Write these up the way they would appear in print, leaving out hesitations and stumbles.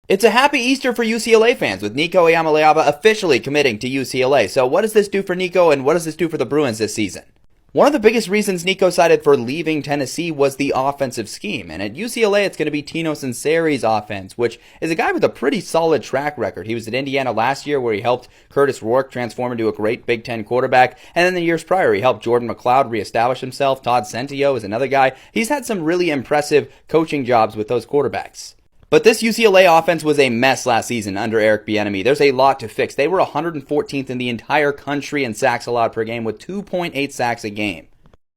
It's a happy Easter for UCLA fans, with Nico officially committing to UCLA. So what does this do for Nico, and what does this do for the Bruins this season? One of the biggest reasons Nico cited for leaving Tennessee was the offensive scheme. And at UCLA, it's going to be Tino Sunseri's offense, which is a guy with a pretty solid track record. He was at Indiana last year, where he helped Curtis Rourke transform into a great Big Ten quarterback. And then the years prior, he helped Jordan McLeod reestablish himself. Todd Centio is another guy. He's had some really impressive coaching jobs with those quarterbacks. But this UCLA offense was a mess last season under Eric Bieniemy. There's a lot to fix. They were 114th in the entire country in sacks allowed per game, with 2.8 sacks a game.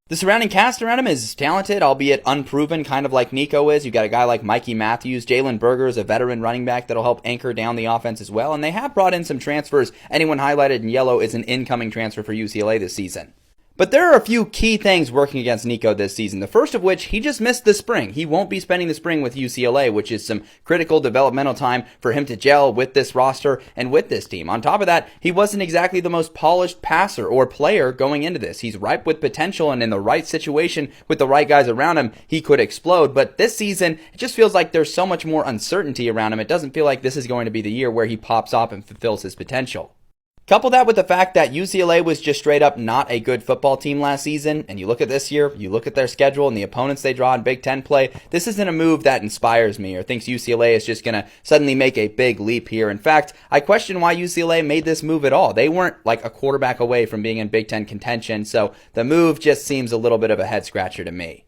The surrounding cast around him is talented, albeit unproven, kind of like Nico is. You've got a guy like Mikey Matthews. Jalen Berger is a veteran running back that'll help anchor down the offense as well. And they have brought in some transfers. Anyone highlighted in yellow is an incoming transfer for UCLA this season. But there are a few key things working against Nico this season. The first of which, he just missed the spring. He won't be spending the spring with UCLA, which is some critical developmental time for him to gel with this roster and with this team. On top of that, he wasn't exactly the most polished passer or player going into this. He's ripe with potential, and in the right situation with the right guys around him, he could explode. But this season, it just feels like there's so much more uncertainty around him. It doesn't feel like this is going to be the year where he pops up and fulfills his potential. Couple that with the fact that UCLA was just straight up not a good football team last season, and you look at this year, you look at their schedule and the opponents they draw in Big Ten play, this isn't a move that inspires me or thinks UCLA is just going to suddenly make a big leap here. In fact, I question why UCLA made this move at all. They weren't like a quarterback away from being in Big Ten contention, so the move just seems a little bit of a head scratcher to me.